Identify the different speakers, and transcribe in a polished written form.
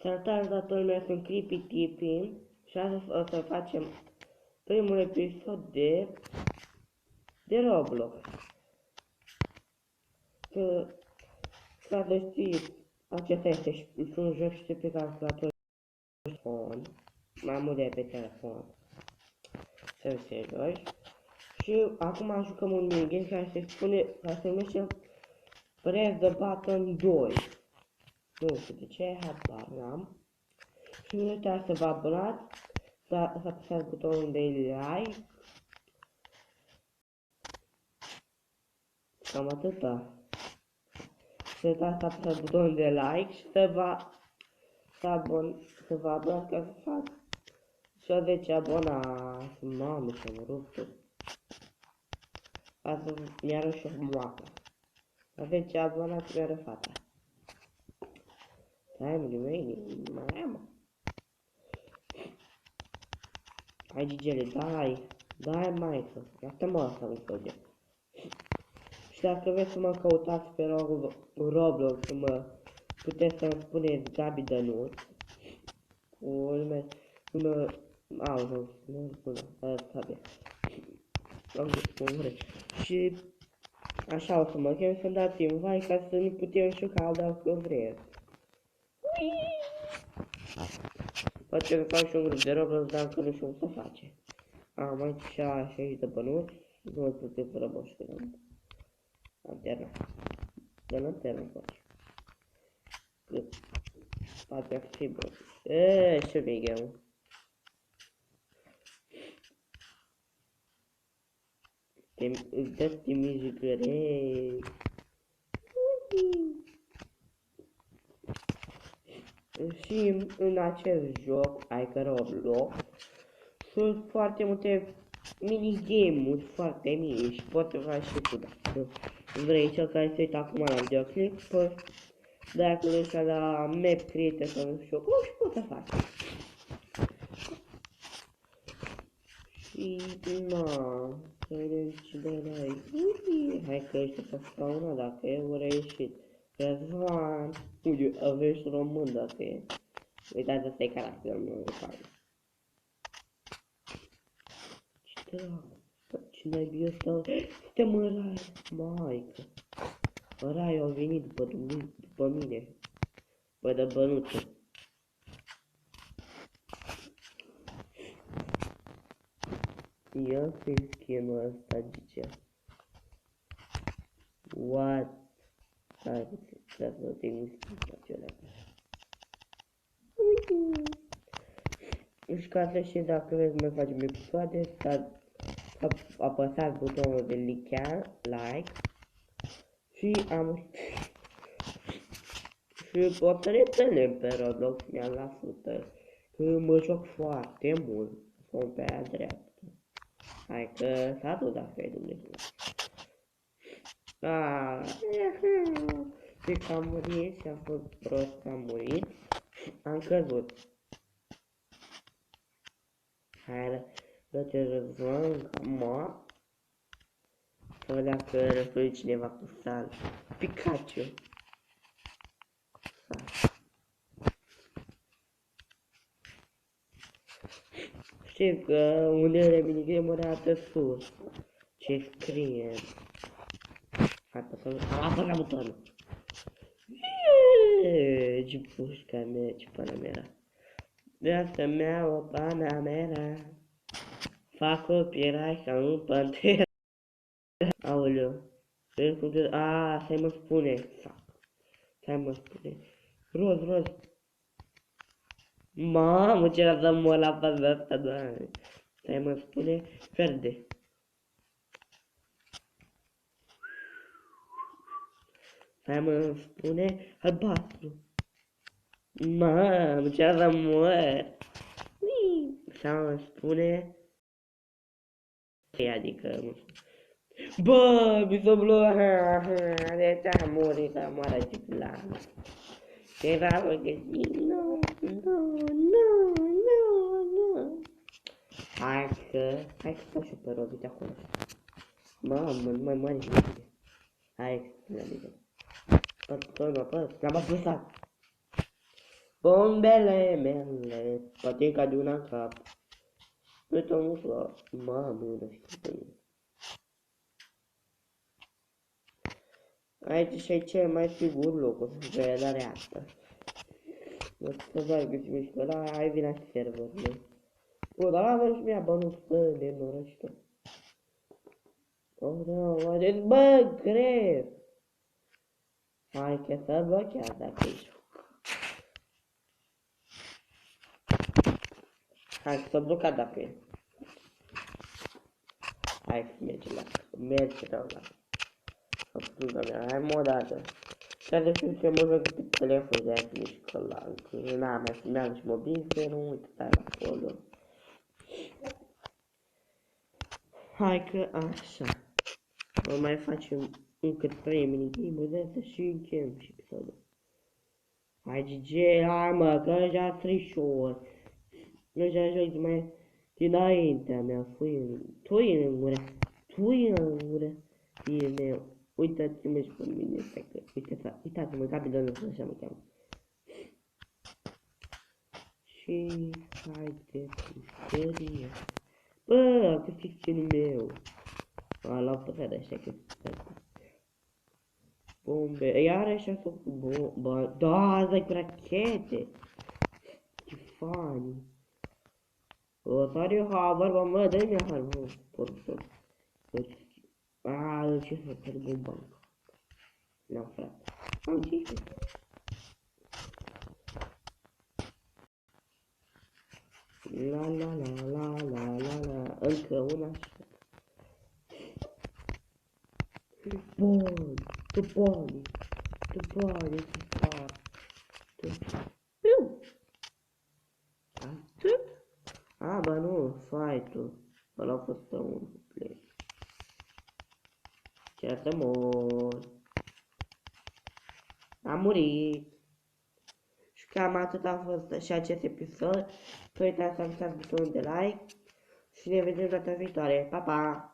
Speaker 1: Salutare toată lumea, sunt Creepy Tippy și astăzi o să facem primul episod de Roblox. Ca să știți, acesta este un joc și pe calculator și telefon, mai mult de pe telefon. Sunt serios. Și acum jucăm un minigame care se numește Press the Button 2. Nu știu de ce, habar n-am. Și nu uitați să vă abonați, să apăsați butonul de like. Cam atâta. Să uitați să apăsați butonul de like și să vă abonați ca să fac și o 10 abonați. Mamă, ce-am rupt-o. Ca să mi-arăt și o moacă. La 10 abonați mi-arăt fata. Time remaining, mamă. Hai, Gigele, dai, maică. Asta mă asta nu făge. Și dacă vreți să mă căutați pe Roblox, să mă puteți să-mi spuneți Gabi Dănuț. Nu, și așa o să mă chem, să-mi dați invite ca să ne putem juca dacă vreți. Poate să fac și un grup de Roblox, dar încă nu știu cum să face. Am aici 60 de bănuți, nu o să puteți Roblox că am lanterna. De lanterna face. Cât? Poate ar fi bun. Ce bine. Îți dă timizigăre. Și în acest joc, adică Roblox, sunt foarte multe minigame-uri foarte mici și poate faci și tu dacă vrei. Cel care se uită acum la videoclip, dacă ești la map creator sau nu știu cum și poți să faci. Și na, să vedem ce de like. Hai că ești pe scaună dacă e ori ieșit. Răzvan, uite, aveți român dacă e. Uitați, asta e caracterul meu de fapt. Ce dracu? Ce naibii ăsta? Suntem în rai, maică. Rai au venit după mine. Bă, de bănuță. Ia fi skin-ul ăsta, Gigea. What? Hai, trebuie să te miști acelea. Și ca să știți dacă vreți să mai facem episoade, să apăsați butonul de like și și pot să ne întâlnim pe Roblox la sută, că mă joc foarte mult, sunt pe aia dreaptă. Hai că s-a dus dacă e Dumnezeu. Și că am murit și am fost prost că am murit, am căzut. Hai, dă-te Răzvan, cam să vedea că răspui cineva cu sal. Pikachu. Știi că unele minigame-uri arată sus. Ce scrie? Hai am apăsat butonul. Ce pușca mea, ce panamera. Viața mea, o panamera. Fac copyright ca un panter. Aoleu. Stai mă spune. Stai mă spune. Roz. Mamă, ce era să mă la faza asta, doamne. Stai mă spune. Verde. Stai mă spune. Albastru. Mamă, ce era să mor. Stai mă spune. Adică, bă, mi s-a blocat, de ce am murit, moară și plan. Era că nu. Hai că stau și pe Robit acolo. Mamă, nu mai moare și bine. Hai că ne-am zis. L-am apăsat. Bombele mele, patica de una cap. Uite un ușor. Mamă, nu știu. Aici și cel mai sigur loc, o să fie darea asta. O să doar că se mișcă, dar ai vina și serverul. O, dar avem și mi-a bănut de norăcitor. Oh, da, deci, bă, greu. Hai că să blochează dacă ești. Hai să blocat dacă e. Hai să merge la Absoluta mea, hai mă o dată. Chiar de știu ce mă joc pe telefon de aia mișcă la că n-am mai filmeam și mobil, să nu uite stai acolo. Hai că așa. O mai facem încă 3 minigame-uri de astea și încheiem și episodul. Hai GG, hai mă, că deja strișor. Nu deja joc mai dinaintea mea, tu-i în gură, fie meu. Uitați-mă și pe mine, stai că, uitați-mă, Gabi așa mă cheamă. Și haideți istorie. Bă, că știți ce meu. A, l-au păsat așa că bombe, iar așa s-o cu bomba. Da, dai cu rachete. Ce funny. O, sar eu habar, mă, dă-mi harbar, portor. A, ce să fac bomba. N-am frate. Am ce? La la la la la la la. Încă una așa. Bun, tu bani, tu fac. Atât? A, bă, nu, fight-ul. Ăla a fost un play. Chiar să mor. Am murit. Și cam atât a fost și acest episod. Nu uitați să apăsați butonul de like. Și ne vedem data viitoare. Pa, pa!